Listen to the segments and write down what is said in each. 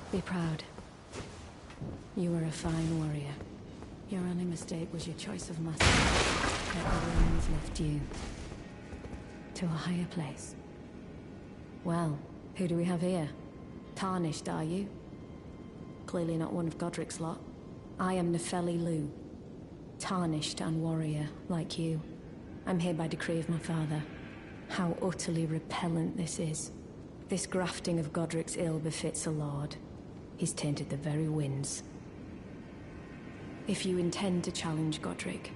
Be proud. You were a fine warrior. Your only mistake was your choice of master. Yet the winds lift you to a higher place. Well, who do we have here? Tarnished, are you? Clearly not one of Godric's lot. I am Nefeli Lu. Tarnished and warrior, like you. I'm here by decree of my father. How utterly repellent this is. This grafting of Godric's ill befits a lord. He's tainted the very winds. If you intend to challenge Godric,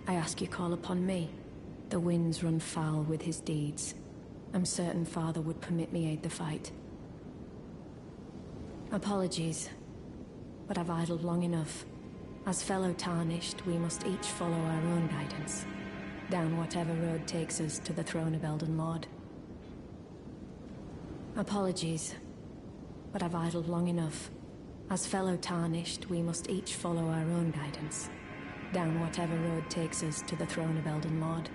I ask you call upon me. The winds run foul with his deeds. I'm certain father would permit me aid the fight. Apologies, but I've idled long enough. As fellow Tarnished, we must each follow our own guidance, down whatever road takes us to the throne of Elden Lord. Apologies, but I've idled long enough. As fellow Tarnished, we must each follow our own guidance, down whatever road takes us to the throne of Elden Lord.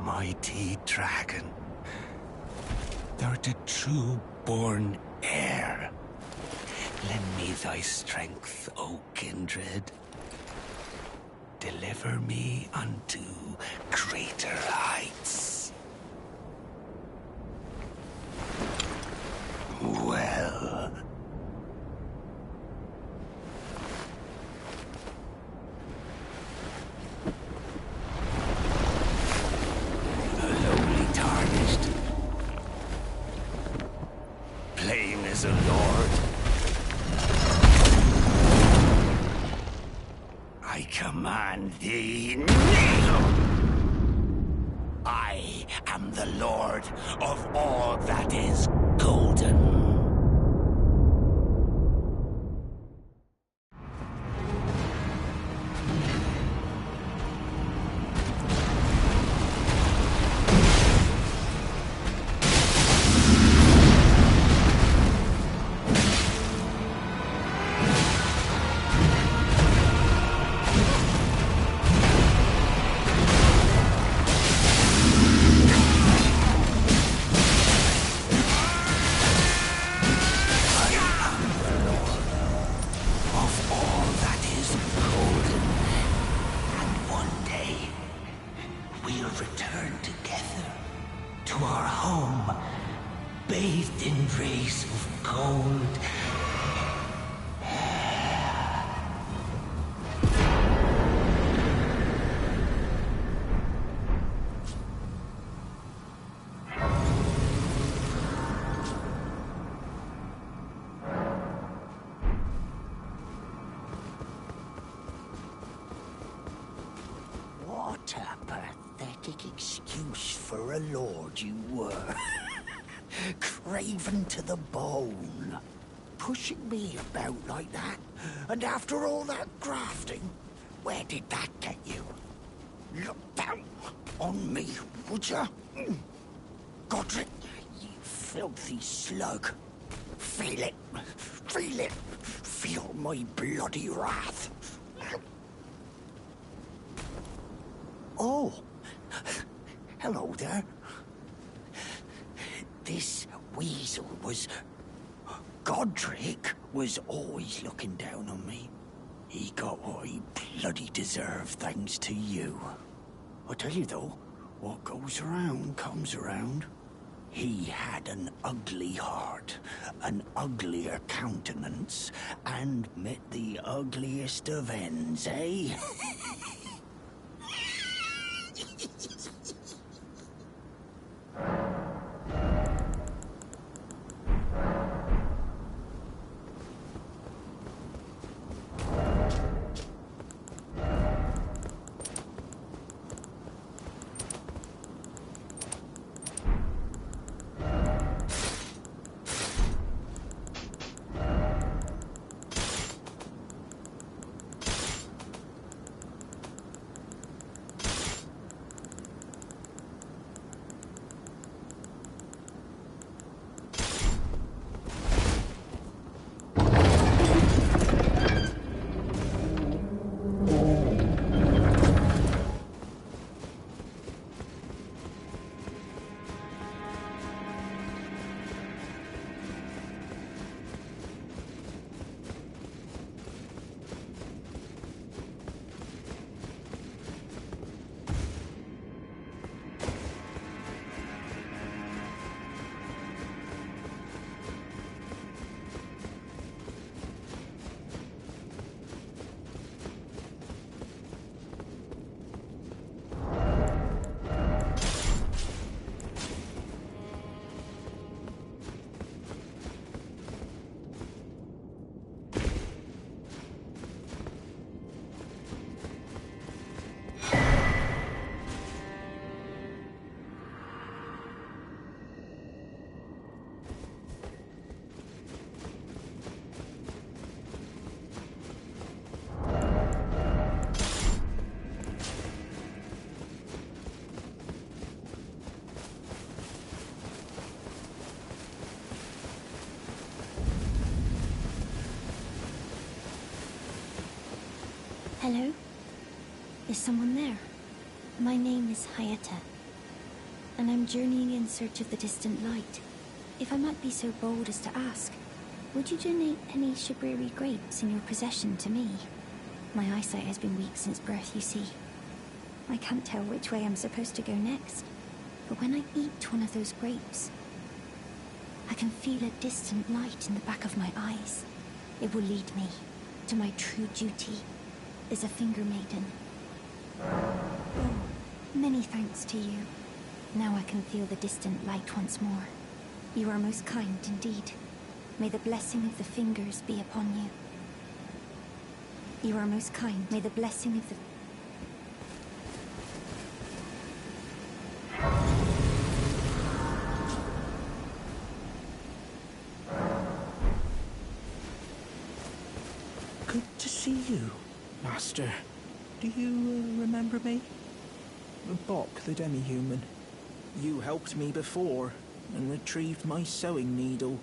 Mighty dragon, thou'rt a true-born heir. Lend me thy strength, O kindred. Deliver me unto greater heights. Well... as a lord. I command thee, kneel! I am the lord of all that is golden. return together to our home, bathed in rays of gold. What a pathetic excuse for a lord you were. Craven to the bone. Pushing me about like that. And after all that grafting, where did that get you? Look down on me, would ya? Godric, you filthy slug. Feel it. Feel it. Feel my bloody wrath. Oh, hello there. This weasel was... Godric was always looking down on me. He got what he bloody deserved thanks to you. I tell you though, what goes around comes around. He had an ugly heart, an uglier countenance, and met the ugliest of ends, eh? Hello? Is someone there? My name is Hayata, and I'm journeying in search of the distant light. If I might be so bold as to ask, would you donate any Shibriri grapes in your possession to me? My eyesight has been weak since birth, you see. I can't tell which way I'm supposed to go next, but when I eat one of those grapes, I can feel a distant light in the back of my eyes. It will lead me to my true duty as a finger maiden. Oh, many thanks to you. Now I can feel the distant light once more. You are most kind indeed. May the blessing of the fingers be upon you. You are most kind. May the blessing of the... Good to see you, Master. Do you remember me? Bok, the demi-human. You helped me before and retrieved my sewing needle.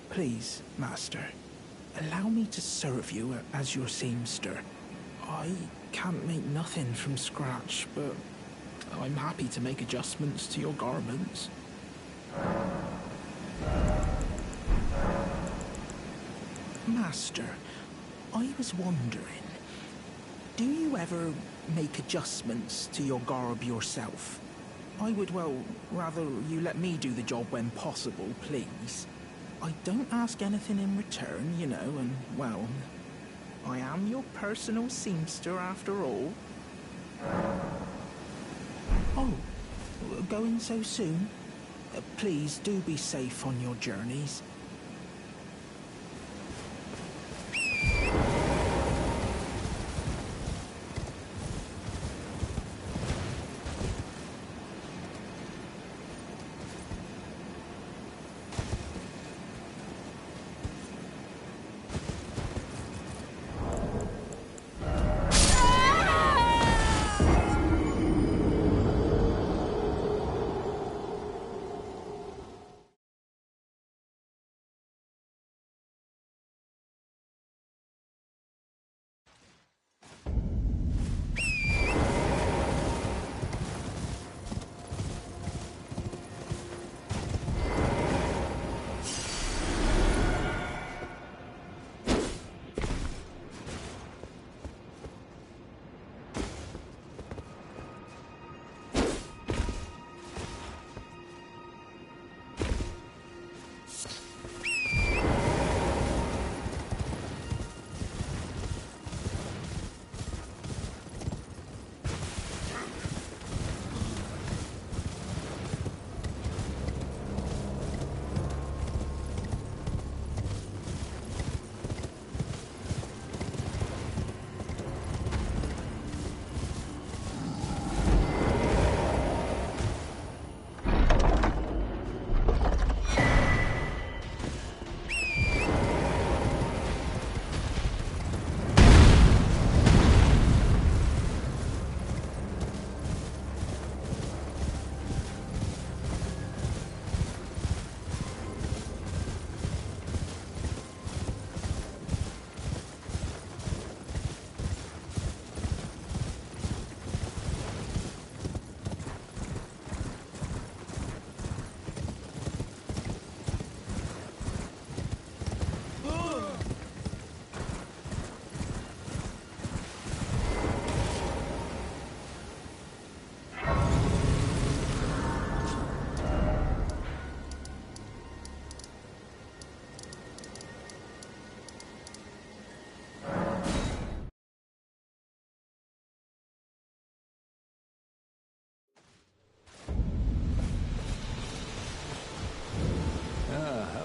Please, Master, allow me to serve you as your seamster. I can't make nothing from scratch, but I'm happy to make adjustments to your garments. Master, I was wondering, do you ever make adjustments to your garb yourself? I would, well, rather you let me do the job when possible, please. I don't ask anything in return, you know, and, well, I am your personal seamster after all. Oh, going so soon? Please do be safe on your journeys.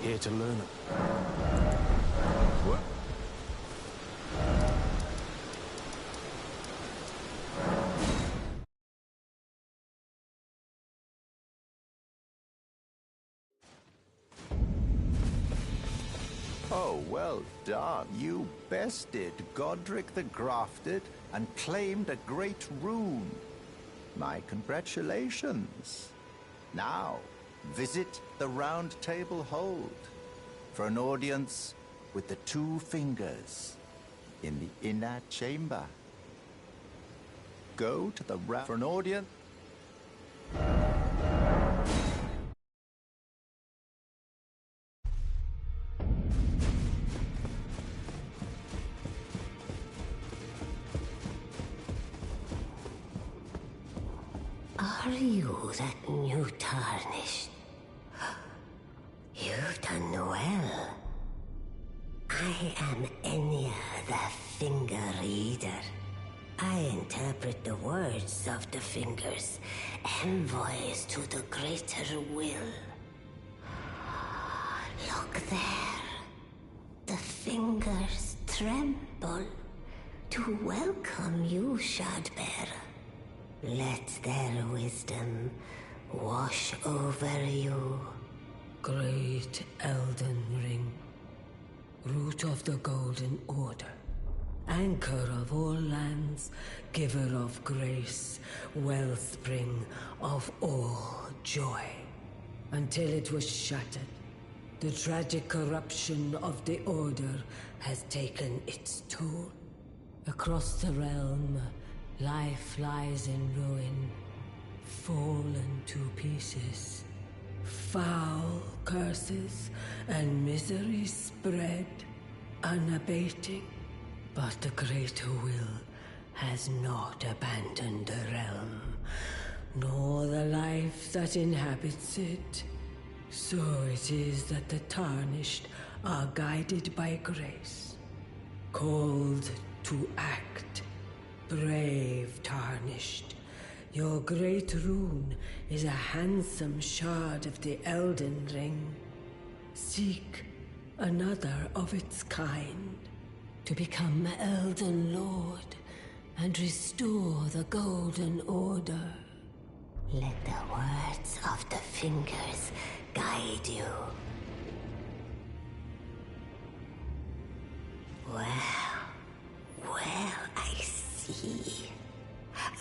Here to learn it. What? Oh, well done. You bested Godric the Grafted and claimed a great rune. My congratulations. Now, visit the Round Table Hold for an audience with the two fingers in the inner chamber. Go to the round for an audience. Are you that new tarnished? You've done well. I am Enya the Finger Reader. I interpret the words of the fingers, envoys to the greater will. Look there. The fingers tremble to welcome you, Shardbearer. Let their wisdom wash over you. Great Elden Ring, root of the Golden Order, anchor of all lands, giver of grace, wellspring of all joy. Until it was shattered, the tragic corruption of the Order has taken its toll. Across the realm, life lies in ruin, fallen to pieces. Foul curses and misery spread, unabating. But the greater will has not abandoned the realm, nor the life that inhabits it. So it is that the Tarnished are guided by grace, called to act. Brave Tarnished, your great rune is a handsome shard of the Elden Ring. Seek another of its kind to become Elden Lord and restore the Golden Order. Let the words of the fingers guide you. Well, I see.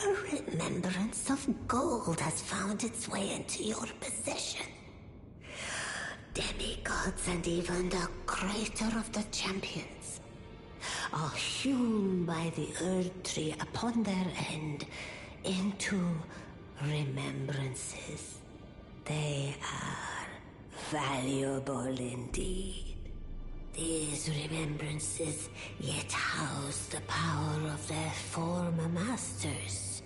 A remembrance of gold has found its way into your possession. Demigods and even the creator of the champions are hewn by the Earth Tree upon their end into remembrances. They are valuable indeed. These remembrances yet house the power of their former masters.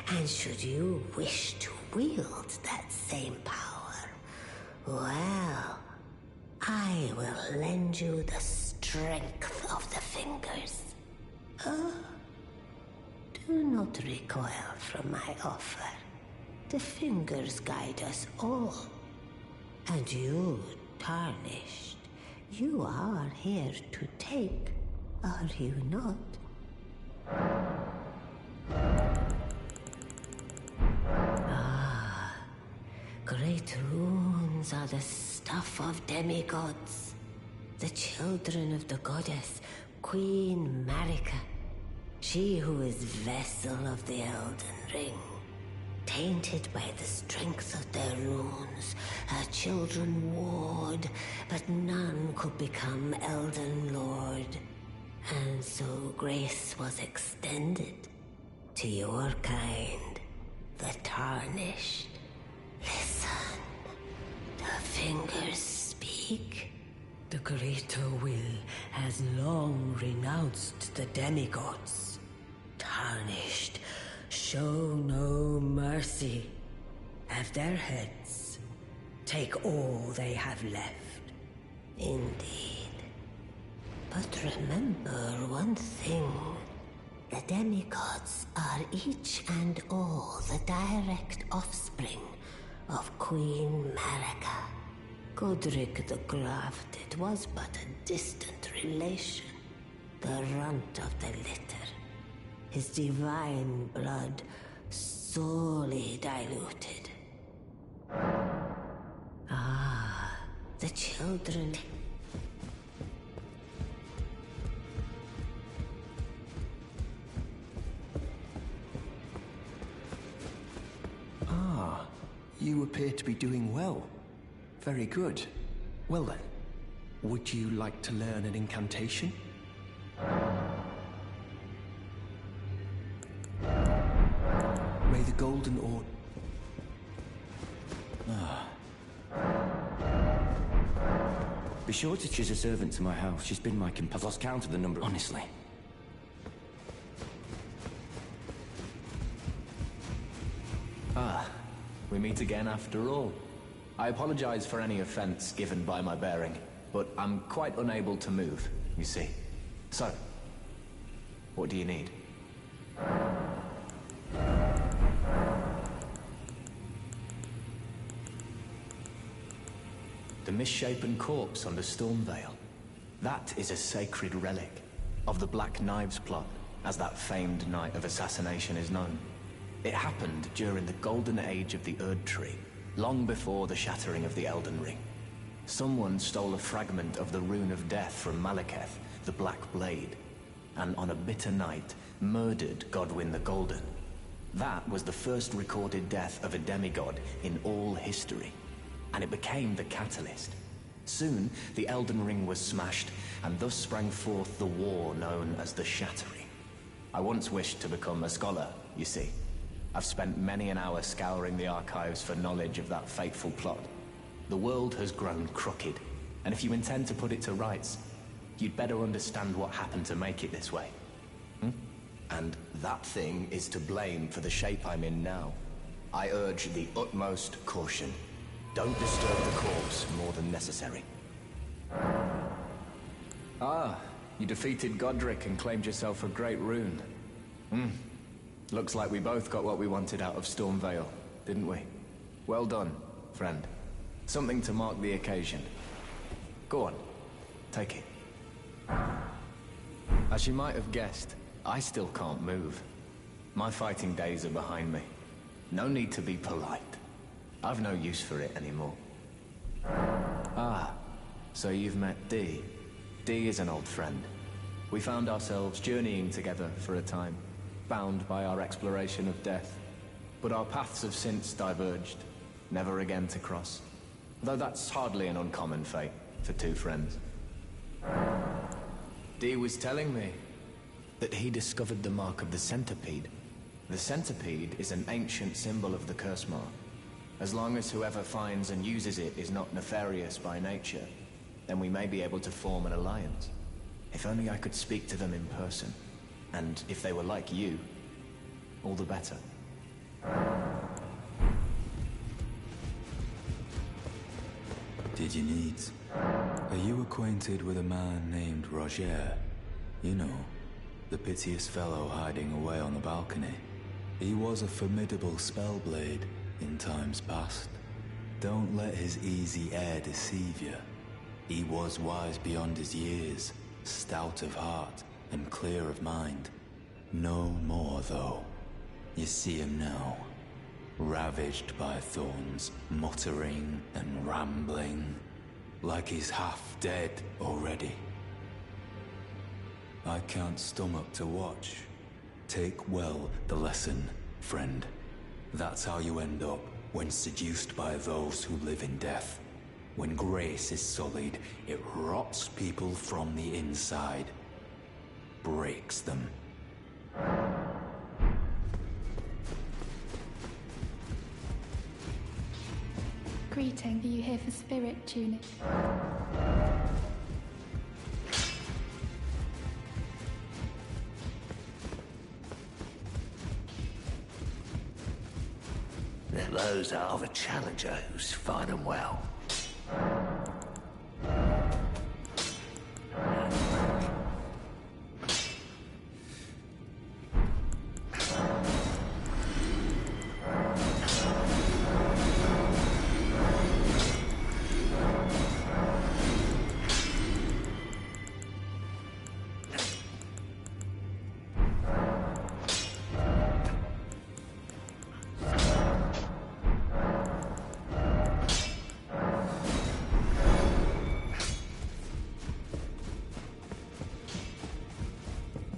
And should you wish to wield that same power, well, I will lend you the strength of the fingers. Do not recoil from my offer. The fingers guide us all. And you, Tarnished, you are here to take, are you not? Great runes are the stuff of demigods, the children of the goddess, Queen Marika, she who is vessel of the Elden Ring. Tainted by the strength of their runes, her children warred, but none could become Elden Lord. And so grace was extended to your kind, the Tarnished. Listen, the fingers speak. The greater will has long renounced the demigods. Tarnished, show no mercy. Have their heads. Take all they have left. Indeed. But remember one thing. The demigods are each and all the direct offspring of Queen Marika. Godric the Grafted was but a distant relation, the runt of the litter. His divine blood sorely diluted. The children... You appear to be doing well. Very good. Well then, would you like to learn an incantation? May the Golden Order... Be sure to choose a servant to my house. She's been my companion. I've lost count of the number, honestly. We meet again after all. I apologize for any offense given by my bearing, but I'm quite unable to move, you see. So, what do you need? The misshapen corpse under Stormvale. That is a sacred relic of the Black Knives plot, as that famed night of assassination is known. It happened during the golden age of the Erd Tree, long before the shattering of the Elden Ring. Someone stole a fragment of the Rune of Death from Malekith, the Black Blade, and on a bitter night, murdered Godwyn the Golden. That was the first recorded death of a demigod in all history, and it became the catalyst. Soon, the Elden Ring was smashed, and thus sprang forth the war known as the Shattering. I once wished to become a scholar, you see. I've spent many an hour scouring the archives for knowledge of that fateful plot. The world has grown crooked, and if you intend to put it to rights, you'd better understand what happened to make it this way. And that thing is to blame for the shape I'm in now. I urge the utmost caution. Don't disturb the corpse more than necessary. Ah, you defeated Godric and claimed yourself a great rune. Looks like we both got what we wanted out of Stormvale, didn't we? Well done, friend. Something to mark the occasion. Go on, take it. As you might have guessed, I still can't move. My fighting days are behind me. No need to be polite. I've no use for it anymore. Ah, so you've met Dee. Dee is an old friend. We found ourselves journeying together for a time, bound by our exploration of death. But our paths have since diverged, never again to cross. Though that's hardly an uncommon fate for two friends. Dee was telling me that he discovered the mark of the centipede. The centipede is an ancient symbol of the curse mark. As long as whoever finds and uses it is not nefarious by nature, then we may be able to form an alliance. If only I could speak to them in person. And if they were like you, all the better. Did you need? Are you acquainted with a man named Roger? You know, the piteous fellow hiding away on the balcony. He was a formidable spellblade in times past. Don't let his easy air deceive you. He was wise beyond his years, stout of heart and clear of mind. No more, though. You see him now, ravaged by thorns, muttering and rambling, like he's half dead already. I can't stomach to watch. Take well the lesson, friend. That's how you end up when seduced by those who live in death. When grace is sullied, it rots people from the inside. Breaks them. Greeting, are you here for spirit tuning? Those are the challenger who's fine and well.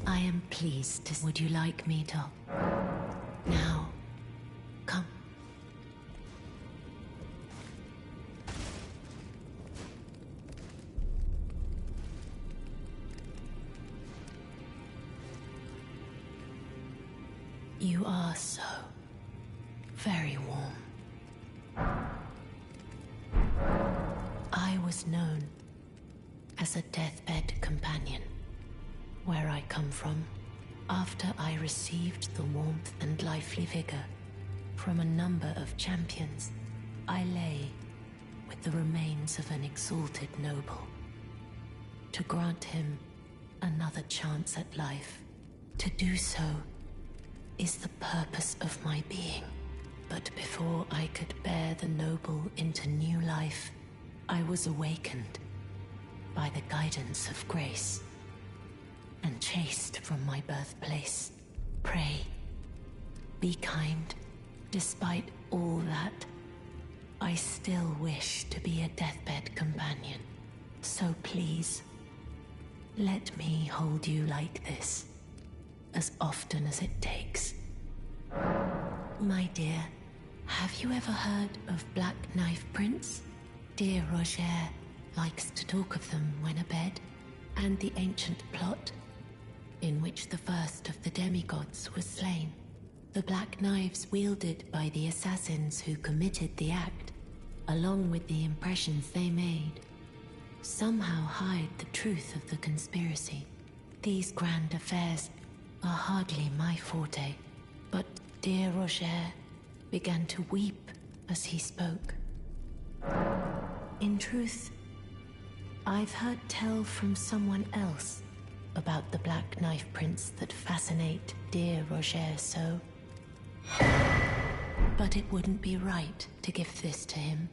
I am pleased to... Would you like me to... Now, come. You are so very warm. I was known as a deathbed companion. Where I come from, after I received the warmth and lively vigor from a number of champions, I lay with the remains of an exalted noble. To grant him another chance at life, to do so is the purpose of my being. But before I could bear the noble into new life, I was awakened by the guidance of grace and chased from my birthplace. Pray, be kind. Despite all that, I still wish to be a deathbed companion. So please, let me hold you like this, as often as it takes. My dear, have you ever heard of Black Knife Prince? Dear Roger likes to talk of them when abed, and the ancient plot in which the first of the demigods was slain. The black knives wielded by the assassins who committed the act, along with the impressions they made, somehow hide the truth of the conspiracy. These grand affairs are hardly my forte, but, dear Roger, began to weep as he spoke. In truth, I've heard tell from someone else about the Black Knife Prince that fascinate dear Roger so. But it wouldn't be right to give this to him,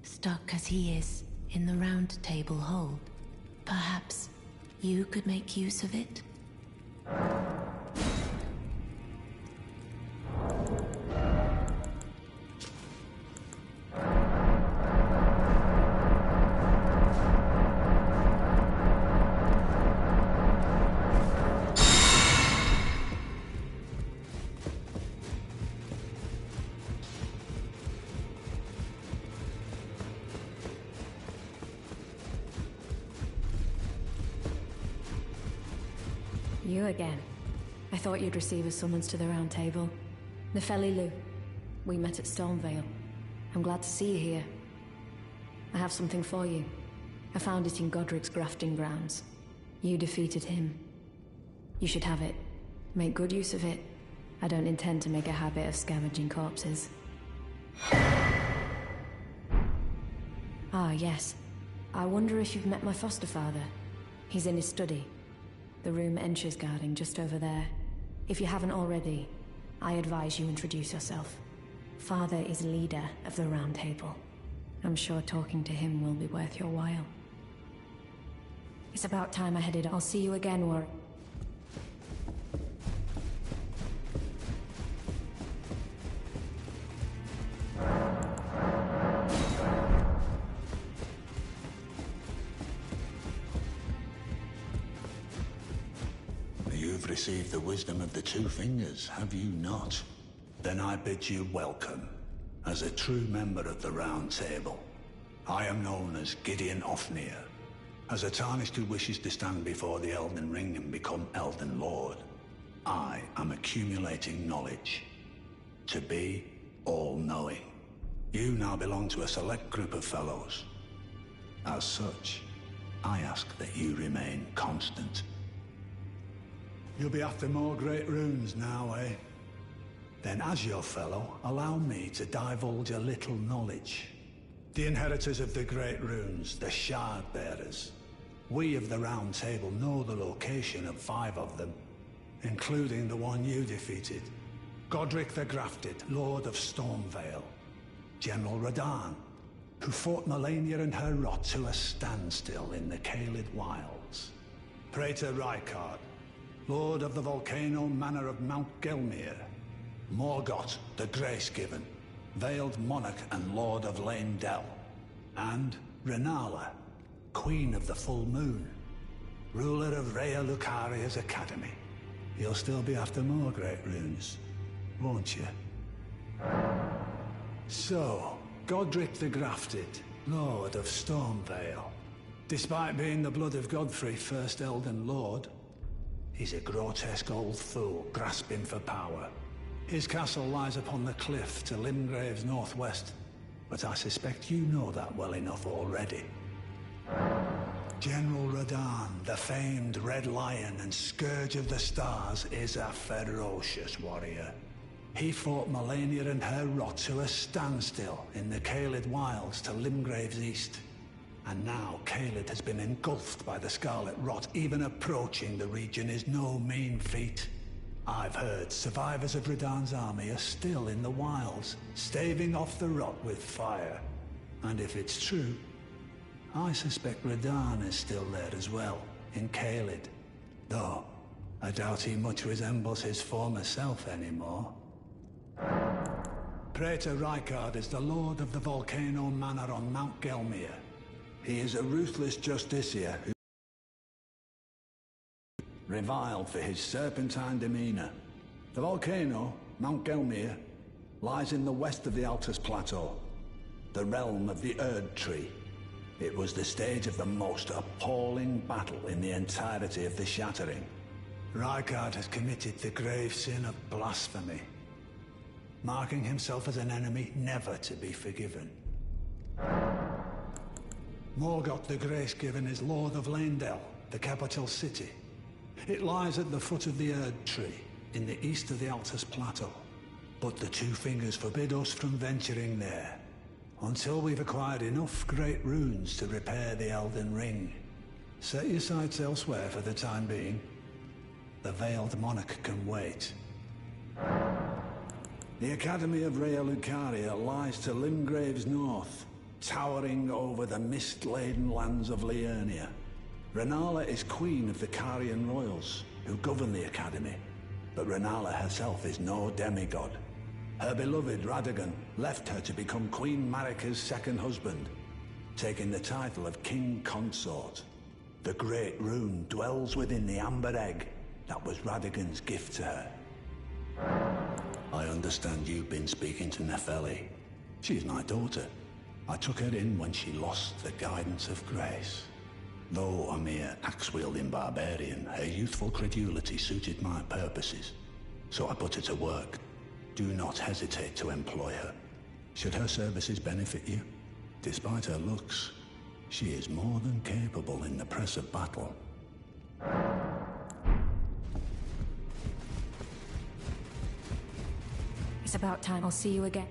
stuck as he is in the Round Table hold. Perhaps you could make use of it? You again. I thought you'd receive a summons to the Round Table. Nefeli Lu. We met at Stormvale. I'm glad to see you here. I have something for you. I found it in Godric's grafting grounds. You defeated him. You should have it. Make good use of it. I don't intend to make a habit of scavenging corpses. Ah, yes. I wonder if you've met my foster father. He's in his study. The room Encher's guarding just over there. If you haven't already, I advise you introduce yourself. Father is leader of the Round Table. I'm sure talking to him will be worth your while. It's about time I headed. I'll see you again, Warwick. You've received the wisdom of the Two Fingers, have you not? Then I bid you welcome, as a true member of the Round Table. I am known as Gideon Ofnir, as a Tarnished who wishes to stand before the Elden Ring and become Elden Lord. I am accumulating knowledge, to be all-knowing. You now belong to a select group of fellows. As such, I ask that you remain constant. You'll be after more great runes now, eh? Then as your fellow, allow me to divulge a little knowledge. The inheritors of the great runes, the Shard Bearers. We of the Round Table know the location of 5 of them, including the one you defeated. Godric the Grafted, Lord of Stormvale. General Radahn, who fought Melania and her rot to a standstill in the Caelid Wilds. Praetor Rykard, Lord of the Volcano Manor of Mount Gelmir. Morgott, the Grace-Given, Veiled Monarch and Lord of Leyndell. And Renala, Queen of the Full Moon, ruler of Rhea Lucaria's Academy. You'll still be after more great runes, won't you? So, Godric the Grafted, Lord of Stormvale. Despite being the blood of Godfrey, first Elden Lord, he's a grotesque old fool grasping for power. His castle lies upon the cliff to Limgrave's northwest, but I suspect you know that well enough already. General Radahn, the famed Red Lion and Scourge of the Stars, is a ferocious warrior. He fought Melania and her rot to a standstill in the Caelid Wilds to Limgrave's east. And now Caelid has been engulfed by the Scarlet Rot. Even approaching the region is no mean feat. I've heard survivors of Radahn's army are still in the wilds, staving off the rot with fire. And if it's true, I suspect Radahn is still there as well, in Caelid. Though, I doubt he much resembles his former self anymore. Praetor Rykard is the Lord of the Volcano Manor on Mount Gelmir. He is a ruthless justiciar who reviled for his serpentine demeanor. The volcano, Mount Gelmir, lies in the west of the Altus Plateau, the realm of the Erd Tree. It was the stage of the most appalling battle in the entirety of the Shattering. Rykard has committed the grave sin of blasphemy, marking himself as an enemy never to be forgiven. Morgott the Grace-Given is Lord of Leyndell, the capital city. It lies at the foot of the Erd Tree, in the east of the Altus Plateau. But the Two Fingers forbid us from venturing there, until we've acquired enough great runes to repair the Elden Ring. Set your sights elsewhere for the time being. The Veiled Monarch can wait. The Academy of Rhea Lucaria lies to Limgrave's north, towering over the mist-laden lands of Liurnia. Renala is queen of the Carian royals, who govern the Academy, but Renala herself is no demigod. Her beloved Radagon left her to become Queen Marika's second husband, taking the title of King Consort. The Great Rune dwells within the Amber Egg that was Radagon's gift to her. I understand you've been speaking to Nefeli. She's my daughter. I took her in when she lost the guidance of grace. Though a mere axe-wielding barbarian, her youthful credulity suited my purposes. So I put her to work. Do not hesitate to employ her. Should her services benefit you, despite her looks, she is more than capable in the press of battle. It's about time. I'll see you again.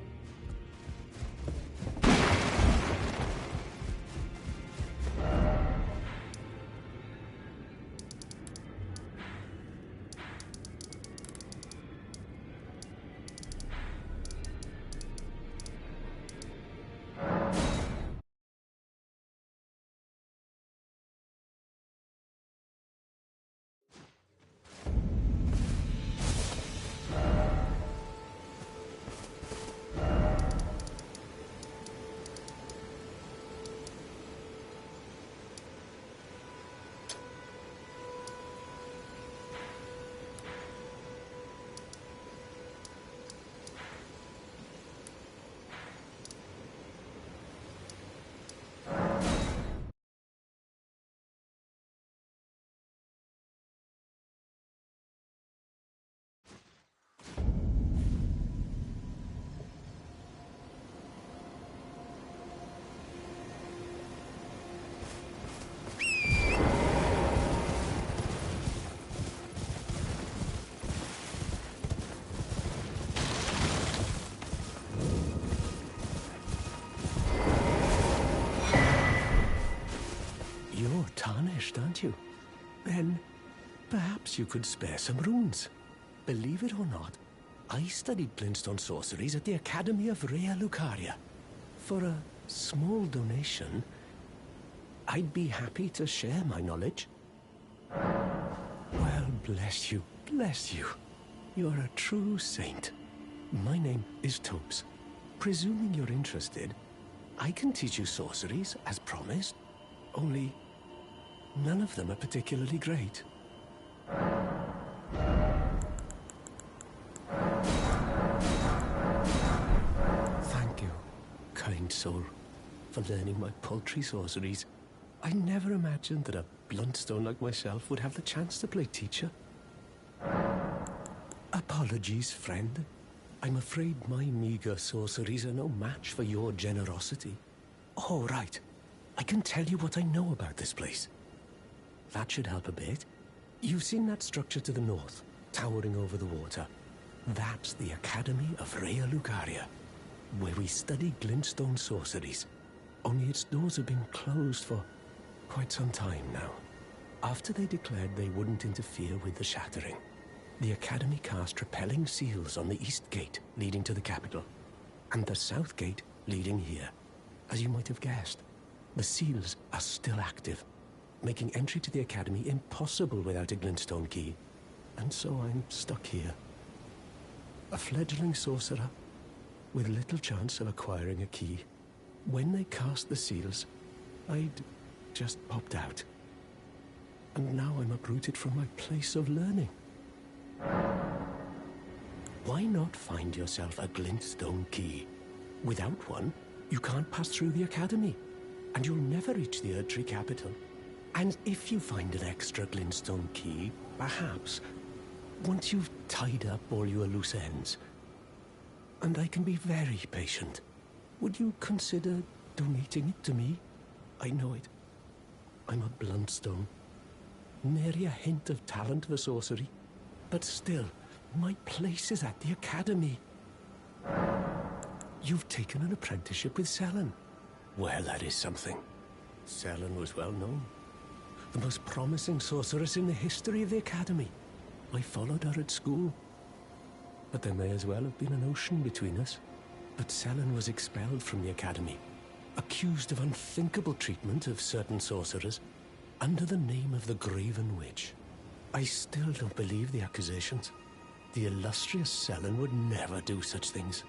You're tarnished, aren't you? Then, perhaps you could spare some runes. Believe it or not, I studied glintstone sorceries at the Academy of Rhea Lucaria. For a small donation, I'd be happy to share my knowledge. Well, bless you, bless you. You're a true saint. My name is Topes. Presuming you're interested, I can teach you sorceries, as promised. Only, none of them are particularly great. Thank you, kind soul, for learning my paltry sorceries. I never imagined that a bluntstone like myself would have the chance to play teacher. Apologies, friend. I'm afraid my meager sorceries are no match for your generosity. Oh, right. I can tell you what I know about this place. That should help a bit. You've seen that structure to the north, towering over the water. That's the Academy of Rhea Lucaria, where we study glintstone sorceries. Only its doors have been closed for quite some time now. After they declared they wouldn't interfere with the shattering, the Academy cast repelling seals on the east gate leading to the capital, and the south gate leading here. As you might have guessed, the seals are still active, making entry to the Academy impossible without a glintstone key. And so I'm stuck here. A fledgling sorcerer with little chance of acquiring a key. When they cast the seals, I'd just popped out. And now I'm uprooted from my place of learning. Why not find yourself a glintstone key? Without one, you can't pass through the Academy, and you'll never reach the Erdtree capital. And if you find an extra glintstone key, perhaps, once you've tied up all your loose ends, and I can be very patient, would you consider donating it to me? I know it. I'm a bluntstone. Nary a hint of talent for sorcery. But still, my place is at the Academy. You've taken an apprenticeship with Selen. Well, that is something. Selen was well known. The most promising sorceress in the history of the Academy. I followed her at school. But there may as well have been an ocean between us. But Selen was expelled from the Academy, accused of unthinkable treatment of certain sorcerers, under the name of the Graven Witch. I still don't believe the accusations. The illustrious Selen would never do such things.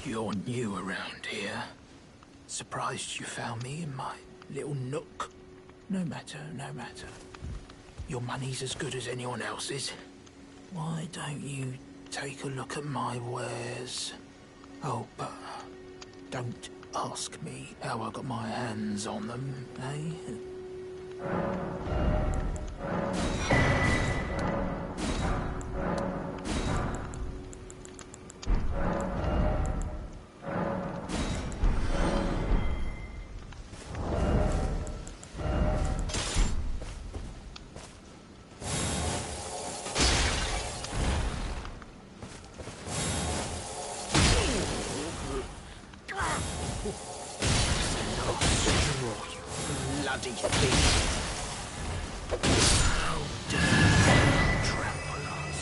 You're new around here. Surprised you found me in my little nook. No matter, no matter. Your money's as good as anyone else's. Why don't you take a look at my wares? Oh, but don't ask me how I got my hands on them, eh? Bloody thief! How dare you trample us?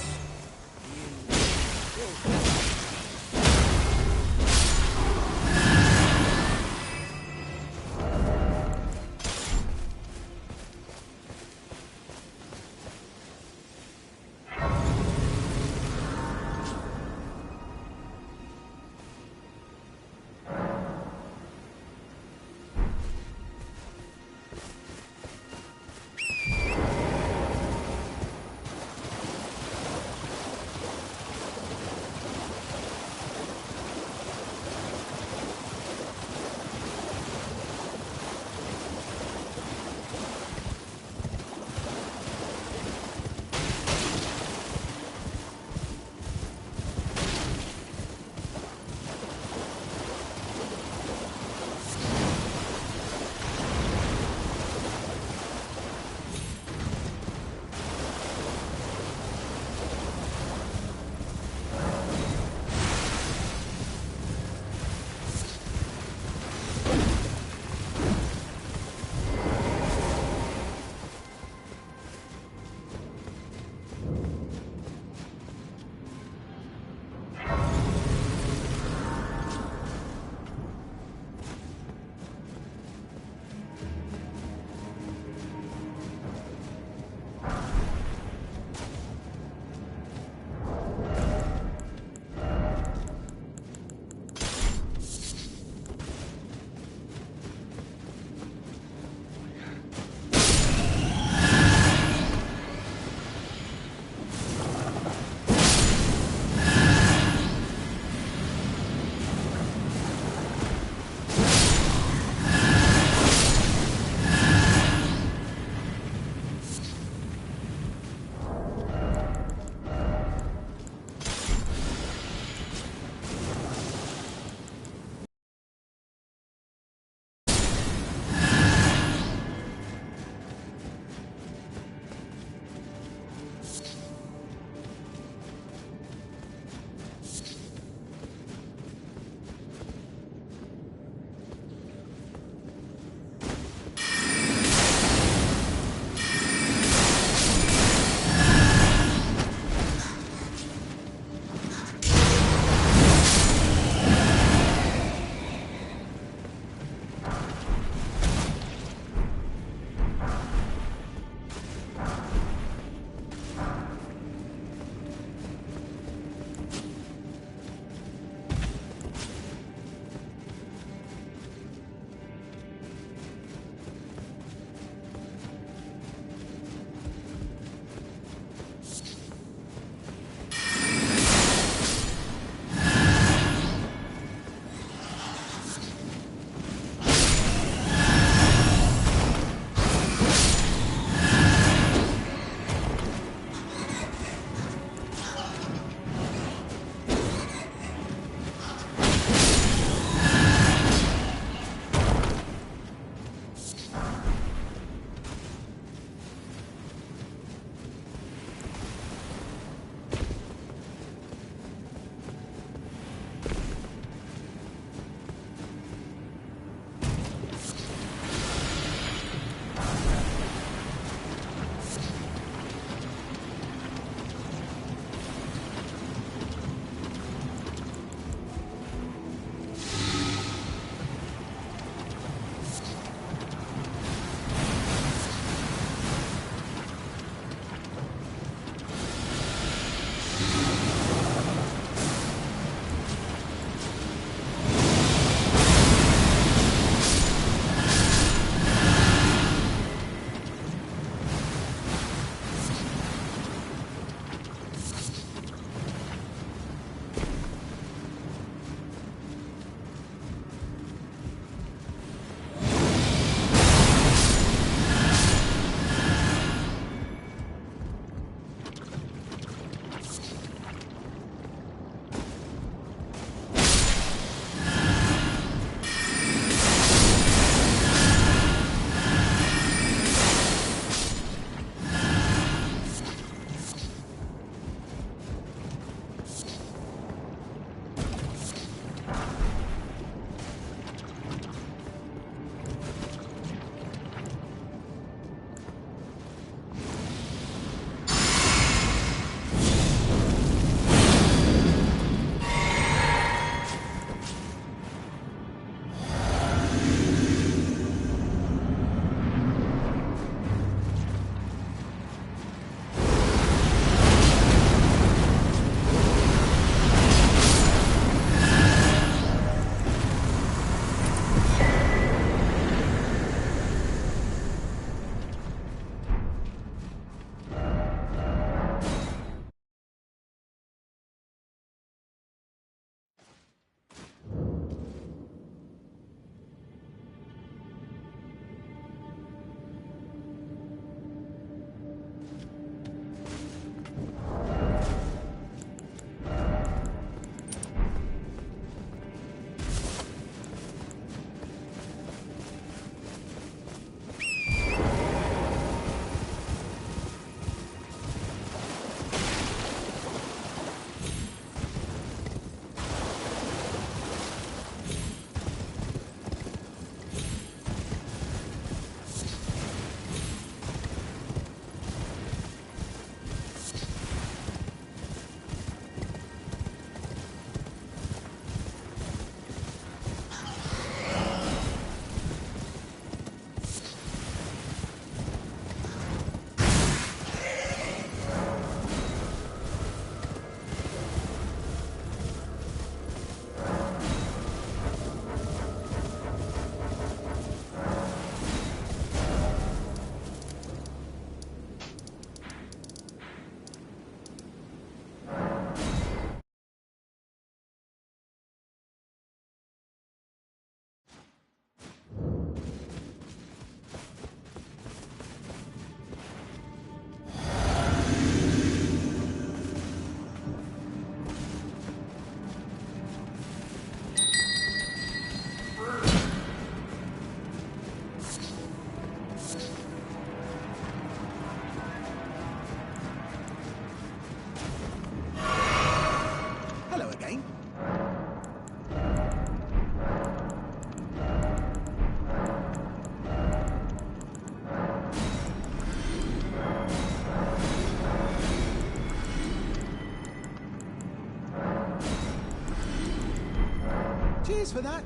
for that?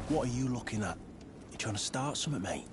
What are you looking at? You trying to start something, mate?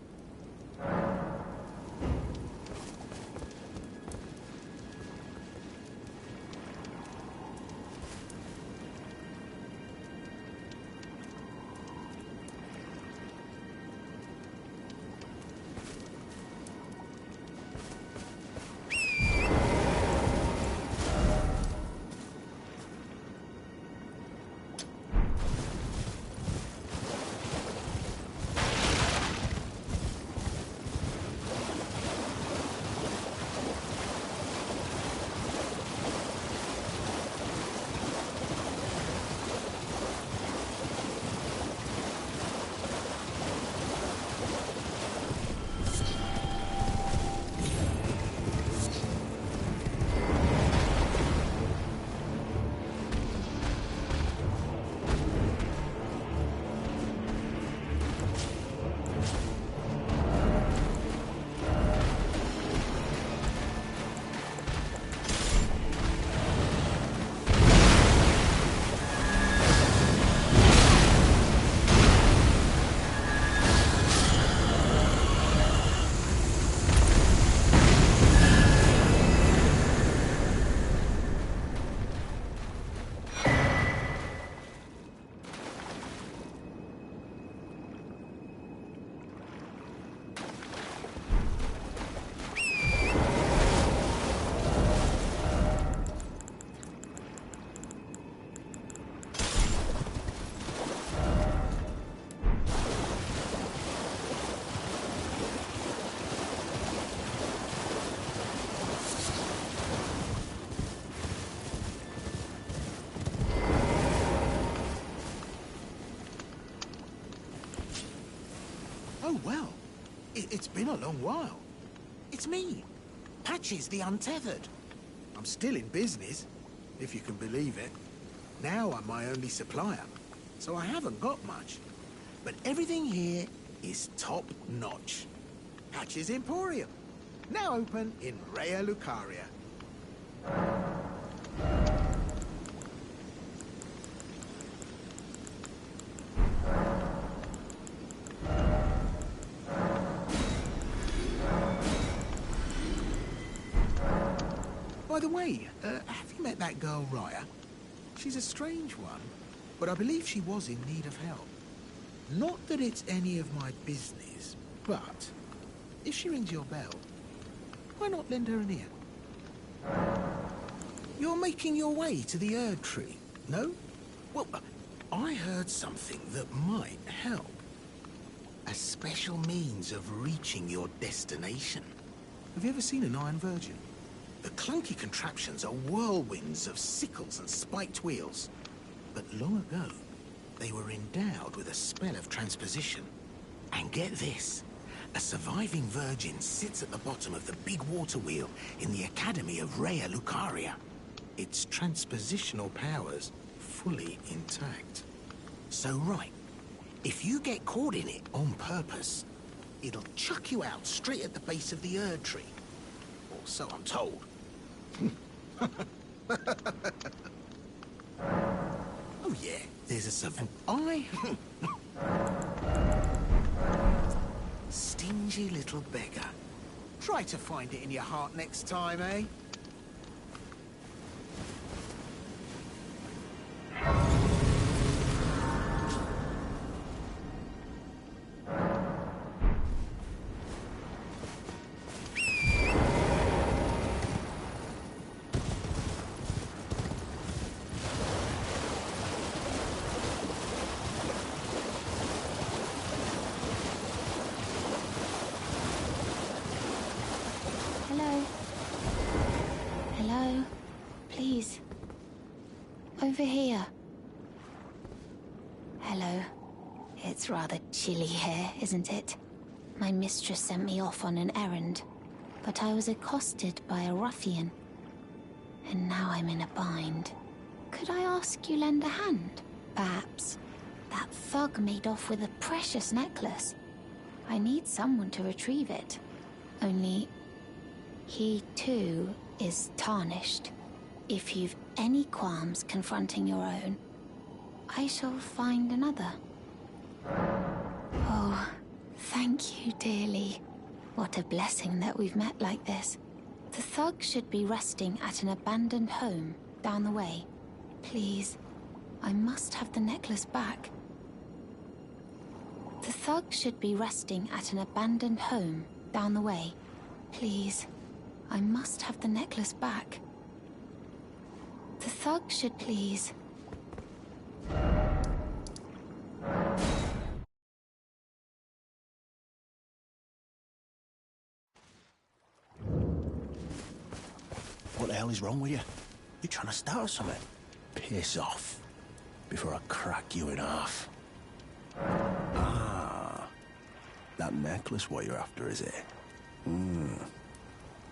Oh, well. It's been a long while. It's me, Patches the Untethered. I'm still in business, if you can believe it. Now I'm my only supplier, so I haven't got much. But everything here is top-notch. Patches Emporium, now open in Raya Lucaria. By the way, have you met that girl, Raya? She's a strange one, but I believe she was in need of help. Not that it's any of my business, but if she rings your bell, why not lend her an ear? You're making your way to the Erd Tree, no? Well, I heard something that might help. A special means of reaching your destination. Have you ever seen an Iron Virgin? The clunky contraptions are whirlwinds of sickles and spiked wheels. But long ago, they were endowed with a spell of transposition. And get this, a surviving virgin sits at the bottom of the big water wheel in the Academy of Raya Lucaria. Its transpositional powers fully intact. So right, if you get caught in it on purpose, it'll chuck you out straight at the base of the Erd Tree. Or so I'm told. Oh yeah, there's a servant. Stingy little beggar. Try to find it in your heart next time, eh? Over here. Hello. It's rather chilly here, isn't it? My mistress sent me off on an errand, but I was accosted by a ruffian. And now I'm in a bind. Could I ask you lend a hand? Perhaps. That thug made off with a precious necklace. I need someone to retrieve it. Only, he too is tarnished. If you've any qualms confronting your own, I shall find another. Oh, thank you dearly. What a blessing that we've met like this. The thug should be resting at an abandoned home down the way. Please, I must have the necklace back. The thug should be resting at an abandoned home down the way. Please, I must have the necklace back. The thug should please... What the hell is wrong with you? You trying to start something? Piss off, before I crack you in half. Ah, that necklace what you're after, is it?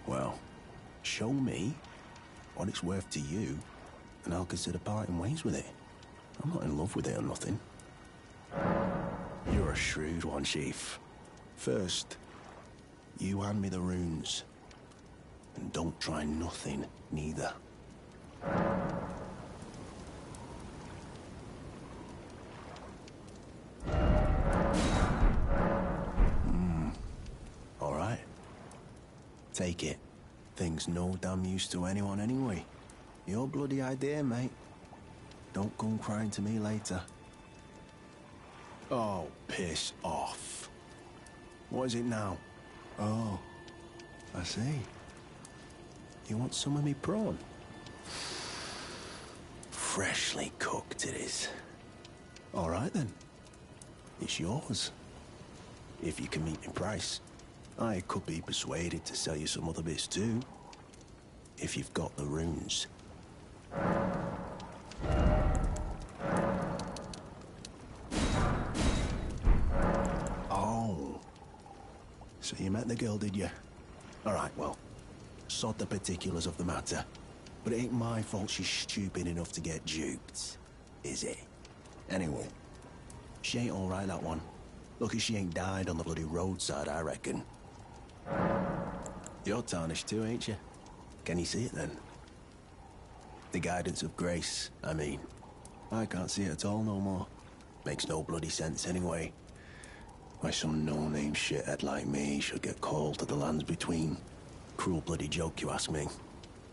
Well, show me what it's worth to you, and I'll consider parting ways with it. I'm not in love with it or nothing. You're a shrewd one, Chief. First, you hand me the runes. And don't try nothing, neither. All right. Take it. Thing's no damn use to anyone anyway. Your bloody idea, mate. Don't come crying to me later. Oh, piss off. What is it now? Oh, I see. You want some of me prawn? Freshly cooked it is. All right then. It's yours. If you can meet me price. I could be persuaded to sell you some other bits too. If you've got the runes. Oh. So you met the girl, did you? All right, well. Sod the particulars of the matter. But it ain't my fault she's stupid enough to get duped, is it? Anyway, she ain't all right, that one. Lucky she ain't died on the bloody roadside, I reckon. You're tarnished too, ain't you? Can you see it then? The guidance of grace, I mean. I can't see it at all no more. Makes no bloody sense anyway. Why some no-name shithead like me should get called to the lands between. Cruel bloody joke, you ask me.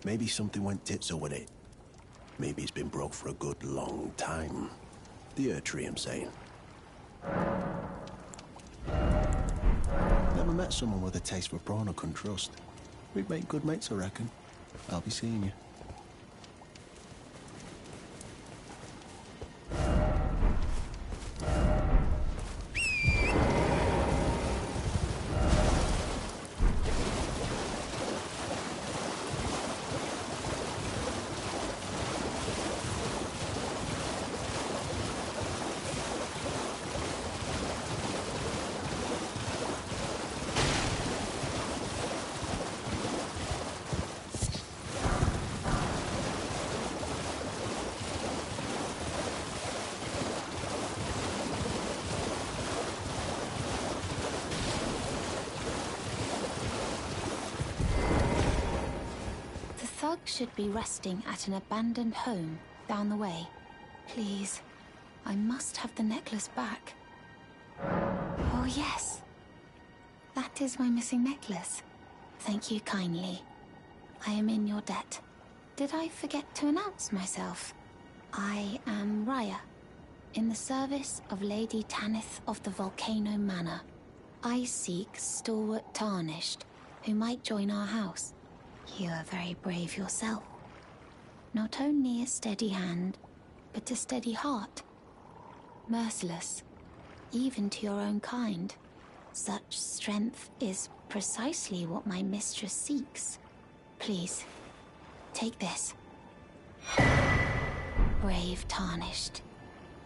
Maybe something went tits up with it. Maybe it's been broke for a good long time. The Earth Tree, I'm saying. Never met someone with a taste for prawn I couldn't trust. We'd make good mates, I reckon. I'll be seeing you. Should be resting at an abandoned home down the way. Please, I must have the necklace back. Oh yes, that is my missing necklace. Thank you kindly. I am in your debt. Did I forget to announce myself? I am Raya, in the service of Lady Tanith of the Volcano Manor. I seek stalwart Tarnished, who might join our house. You are very brave yourself. Not only a steady hand, but a steady heart. Merciless, even to your own kind. Such strength is precisely what my mistress seeks. Please, take this. Brave Tarnished.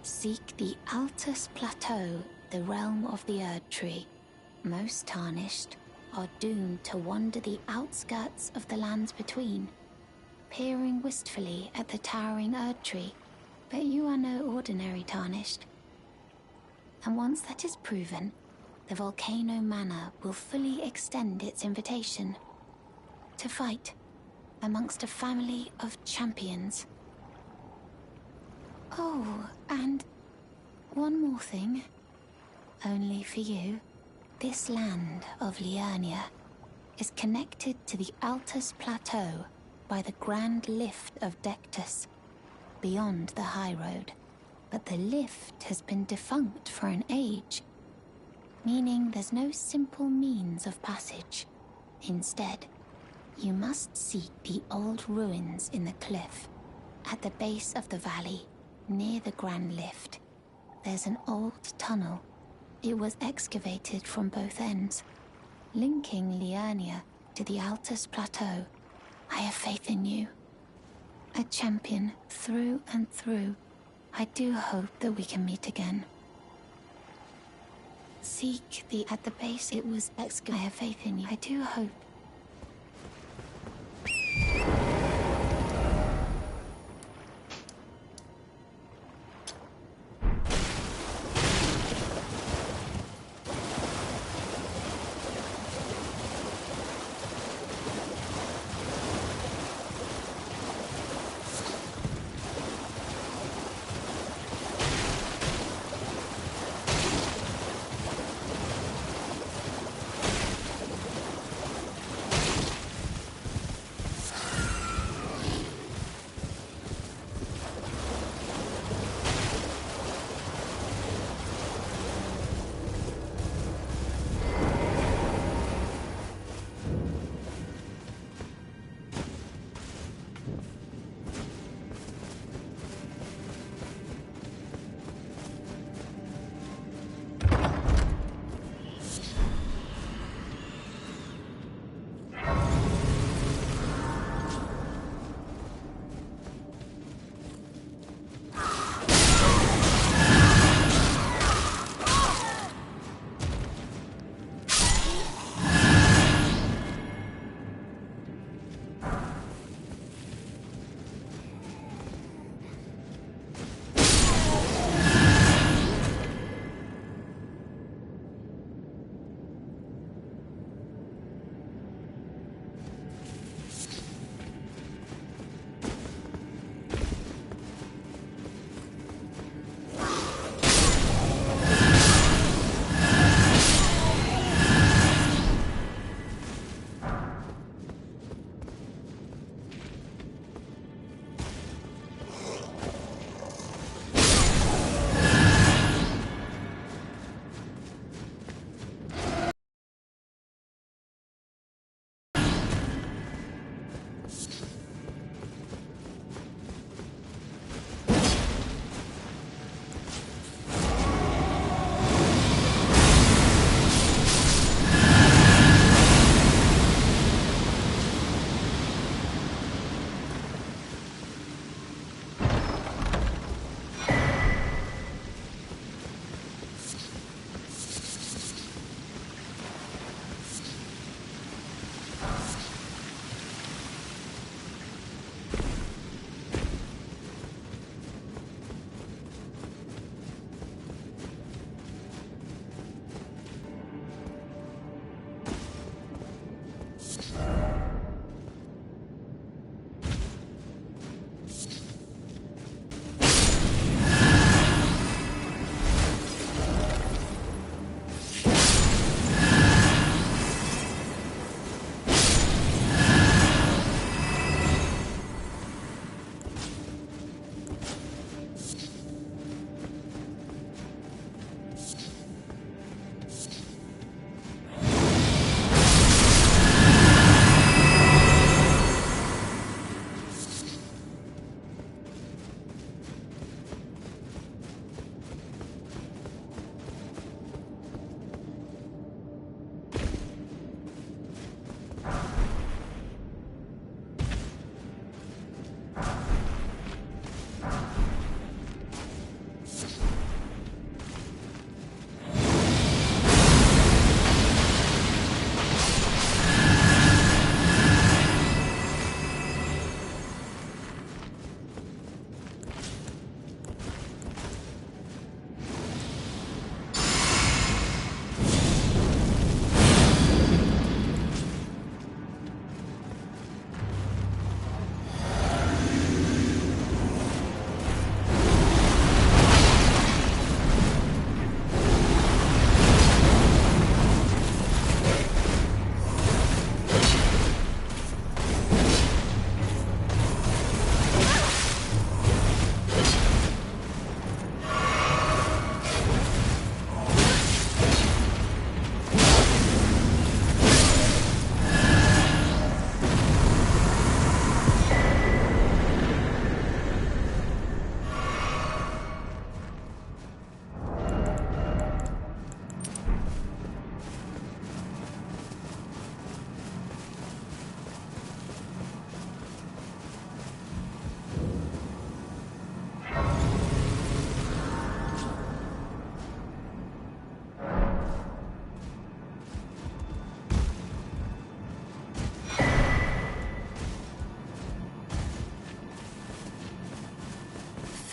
Seek the Altus Plateau, the realm of the Erd Tree. Most Tarnished are doomed to wander the outskirts of the lands between, peering wistfully at the towering Erd Tree. But you are no ordinary Tarnished. And once that is proven, the Volcano Manor will fully extend its invitation to fight amongst a family of champions. Oh, and one more thing. only for you. This land of Liurnia is connected to the Altus Plateau by the Grand Lift of Dectus, beyond the high road. But the lift has been defunct for an age, meaning there's no simple means of passage. Instead, you must seek the old ruins in the cliff. At the base of the valley, near the Grand Lift, there's an old tunnel. It was excavated from both ends, linking Liurnia to the Altus Plateau. I have faith in you. A champion through and through. I do hope that we can meet again. Seek the... At the base it was excavated. I have faith in you. I do hope.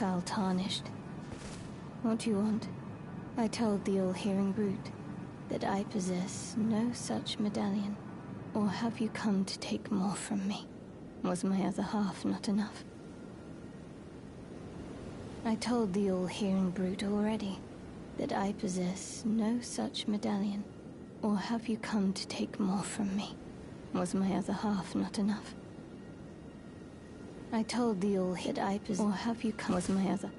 foul tarnished. What do you want? I told the all-hearing brute that I possess no such medallion. Or have you come to take more from me? Was my other half not enough? I told the all-hearing brute already that I possess no such medallion. Or have you come to take more from me? Was my other half not enough? I told the all that I possess. Or have you come? Was my other.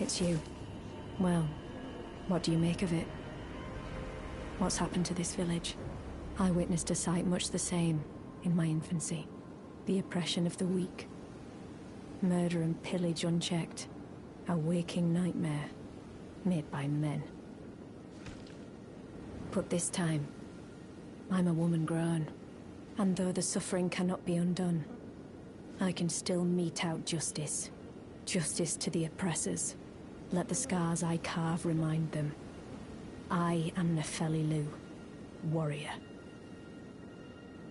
it's you. Well, what do you make of it? What's happened to this village? I witnessed a sight much the same in my infancy. The oppression of the weak. Murder and pillage unchecked. A waking nightmare made by men. But this time, I'm a woman grown. And though the suffering cannot be undone, I can still mete out justice. Justice to the oppressors. Let the scars I carve remind them. I am Nefeli Lu, warrior.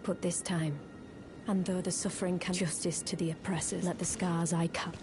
But this time, and though the suffering can justice to the oppressors, let the scars I carve.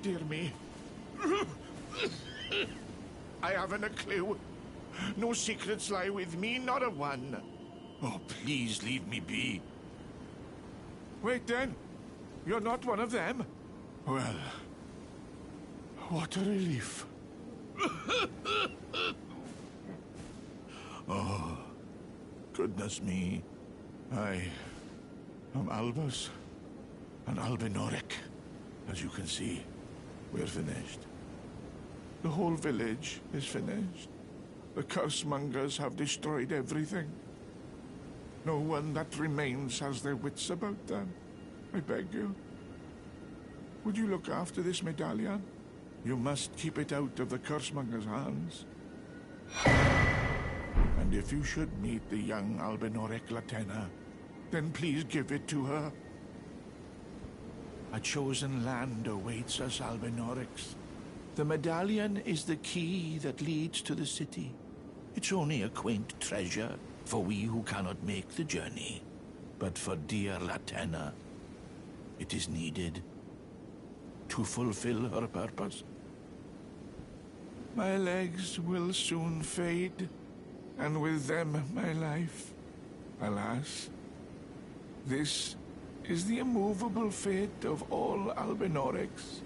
Dear me. I haven't a clue. No secrets lie with me, not a one. Oh, please leave me be. Wait then. You're not one of them? Well, what a relief. Oh, goodness me. I am Albus, an Albinoric. As you can see, we're finished. The whole village is finished. The cursemongers have destroyed everything. No one that remains has their wits about them. I beg you. Would you look after this medallion? You must keep it out of the cursemongers' hands. And if you should meet the young Albinoric Latena, then please give it to her. A chosen land awaits us, Albinorics. The medallion is the key that leads to the city. It's only a quaint treasure for we who cannot make the journey. But for dear Latena, it is needed to fulfill her purpose. My legs will soon fade, and with them my life. Alas, this is the immovable fate of all Albinorics.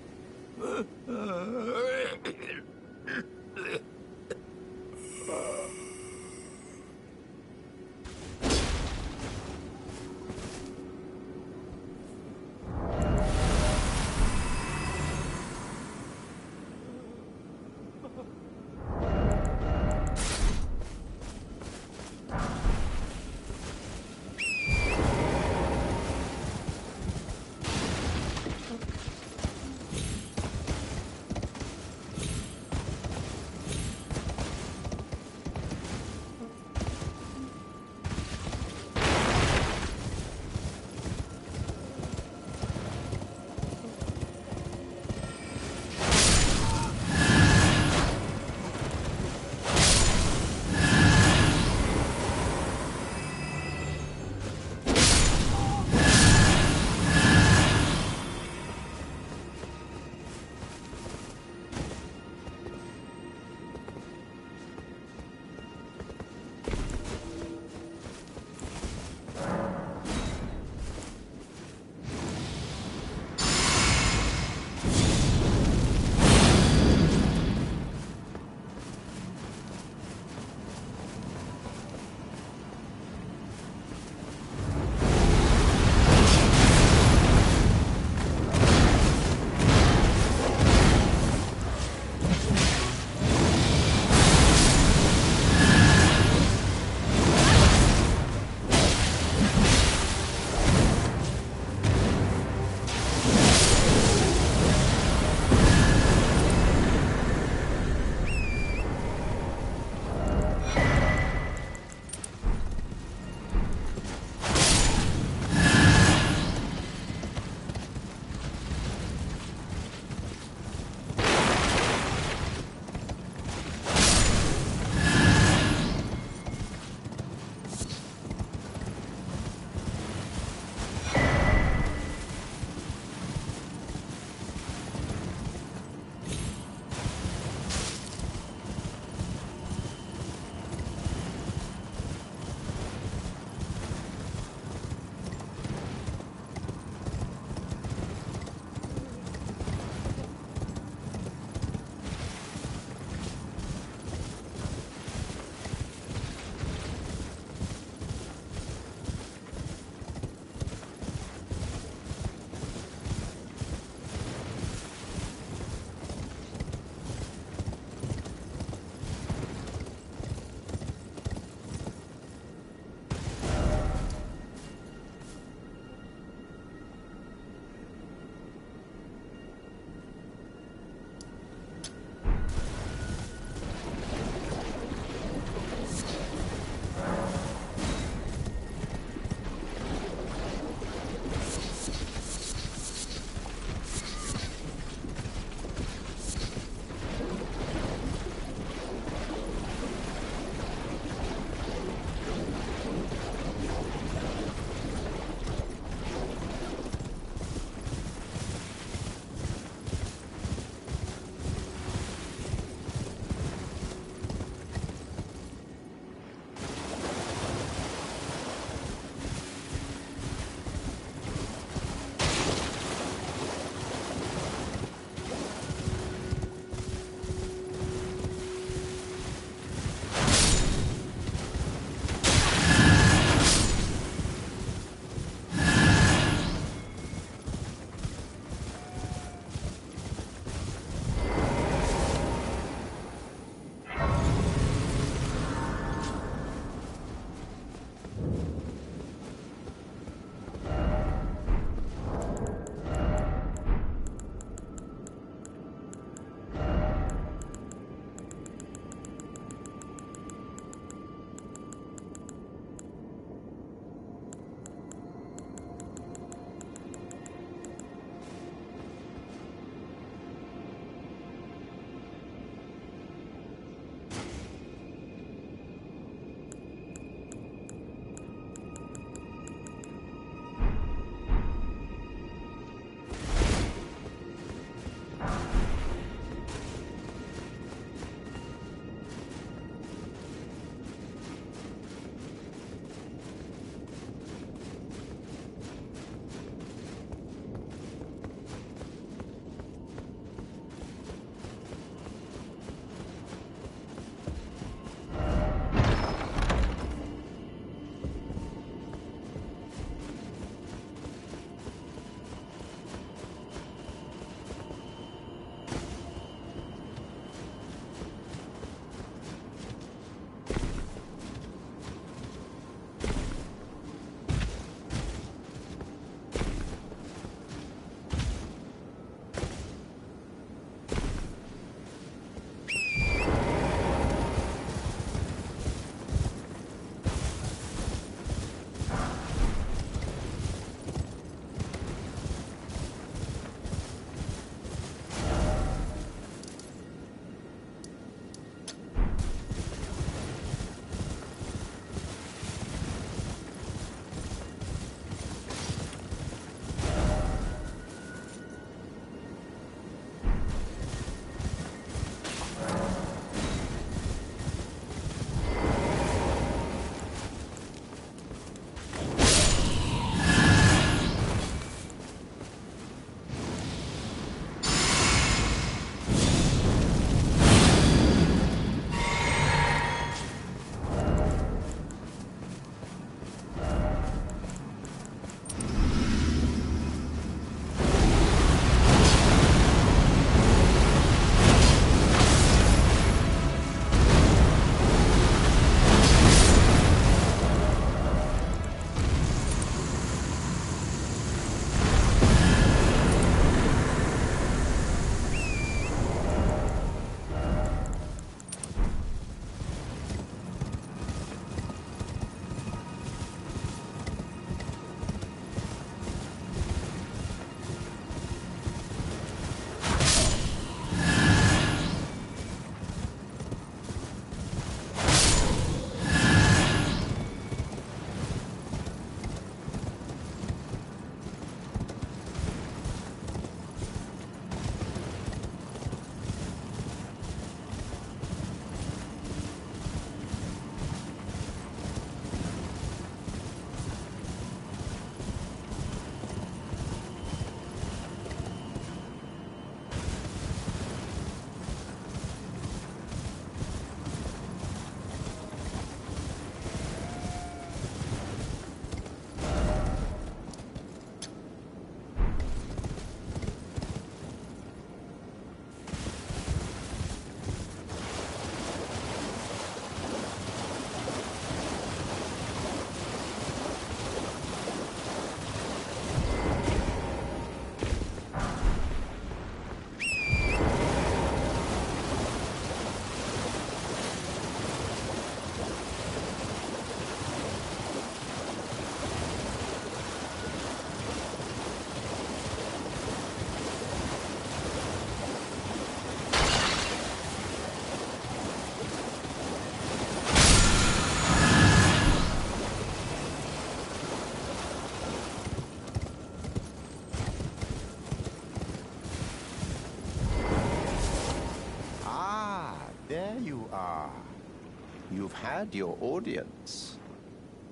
You've had your audience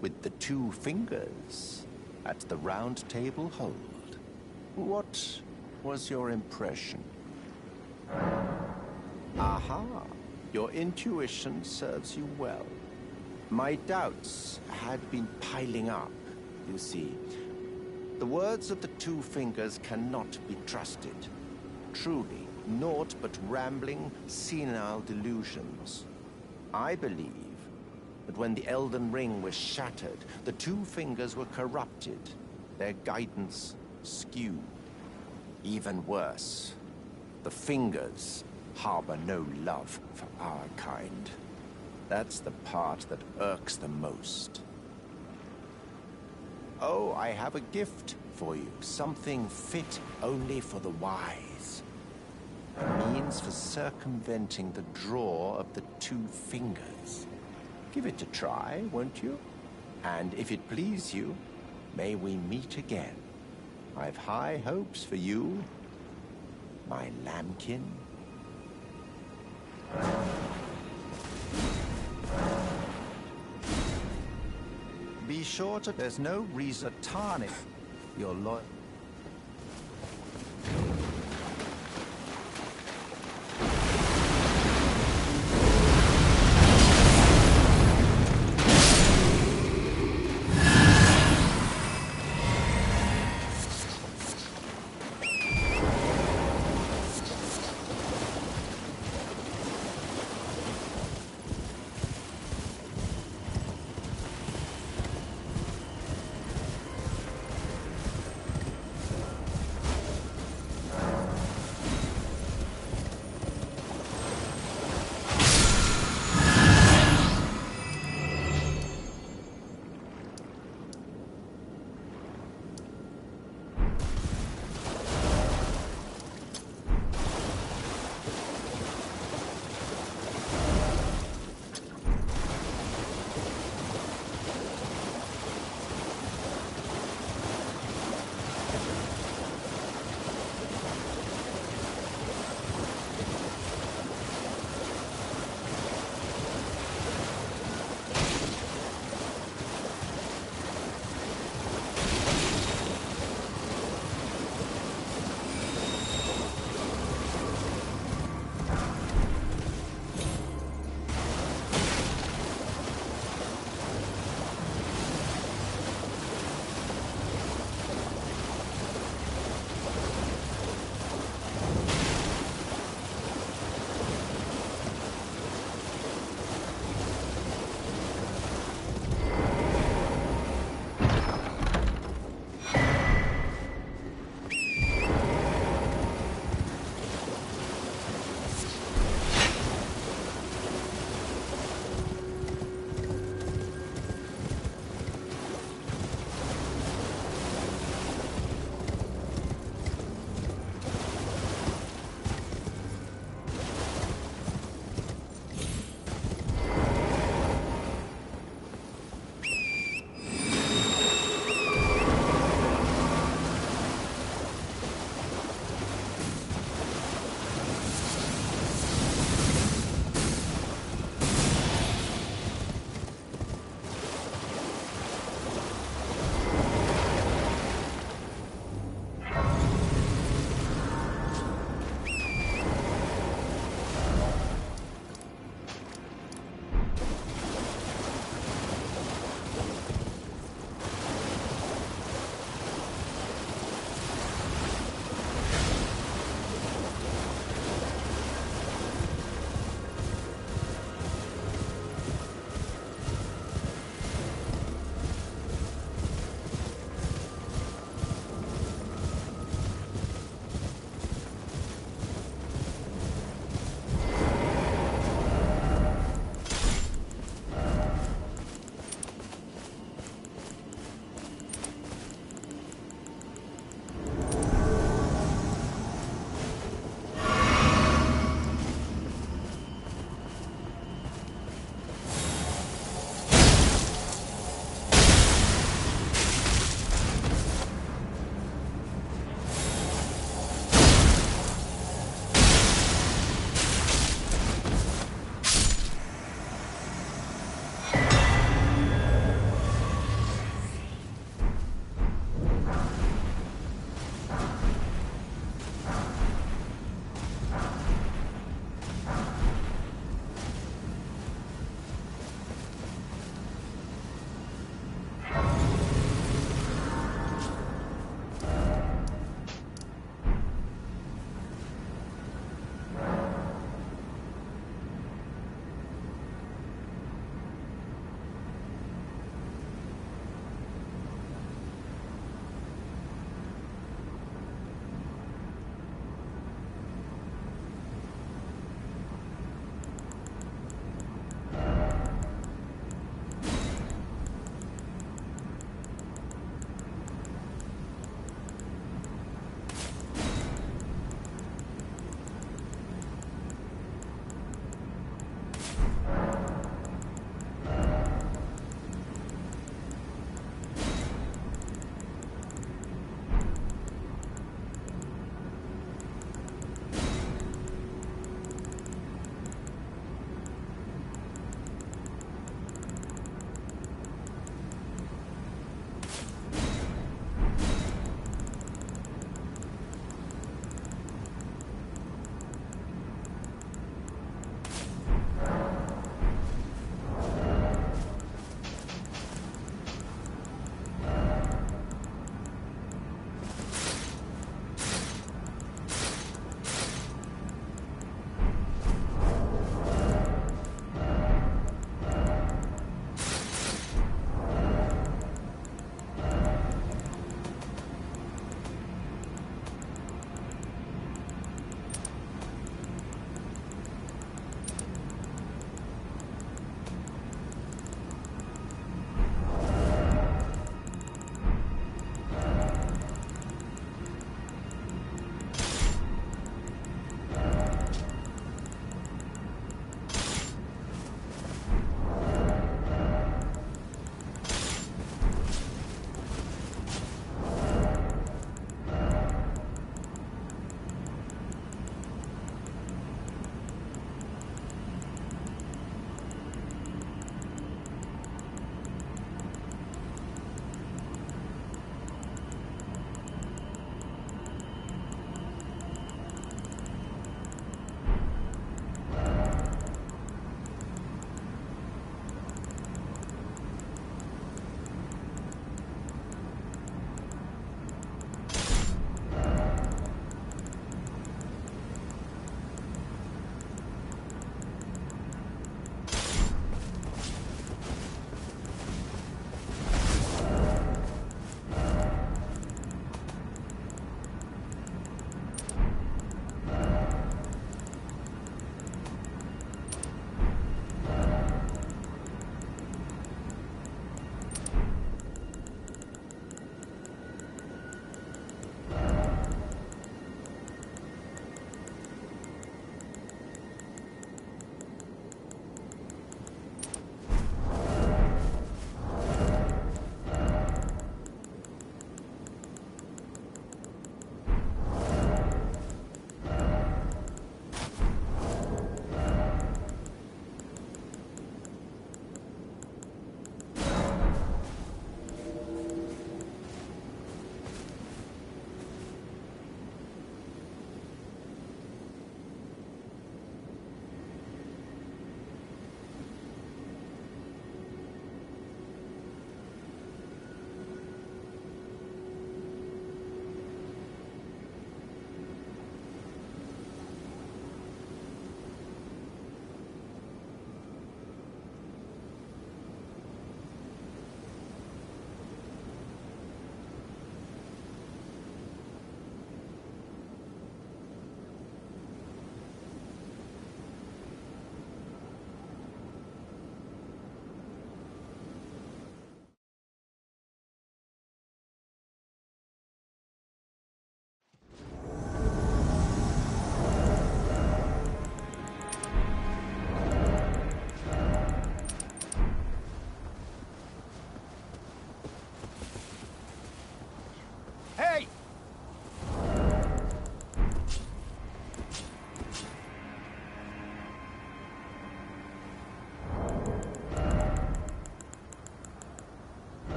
with the two fingers at the round table hold. What was your impression? Aha! Your intuition serves you well. My doubts had been piling up, you see. The words of the two fingers cannot be trusted. Truly, naught but rambling, senile delusions. I believe that when the Elden Ring was shattered, the two fingers were corrupted, their guidance skewed. Even worse, the fingers harbor no love for our kind. That's the part that irks the most. Oh, I have a gift for you. Something fit only for the wise. A means for circumventing the draw of the two fingers. Give it a try, won't you? And if it please you, may we meet again. I've high hopes for you, my lambkin. Be sure to... There's no reason to tarnish your loyalty.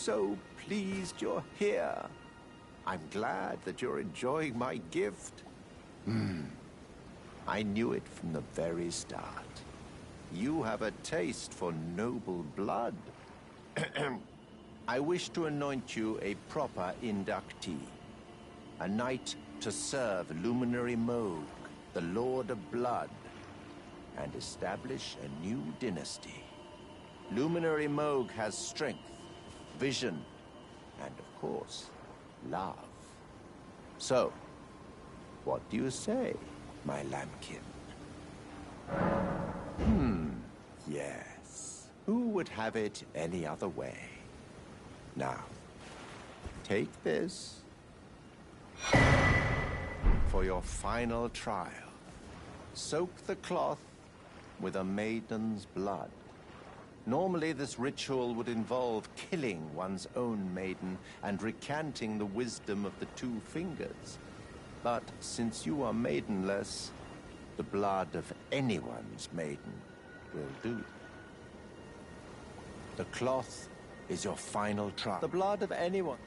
so pleased you're here. I'm glad that you're enjoying my gift. I knew it from the very start. You have a taste for noble blood. I wish to anoint you a proper inductee. A knight to serve Luminary Moog, the Lord of Blood, and establish a new dynasty. Luminary Moog has strength, vision, and of course, love. So, what do you say, my lambkin? Yes. Who would have it any other way? Now, take this for your final trial. Soak the cloth with a maiden's blood. Normally, this ritual would involve killing one's own maiden and recanting the wisdom of the two fingers. But since you are maidenless, the blood of anyone's maiden will do. The cloth is your final trial. The blood of anyone.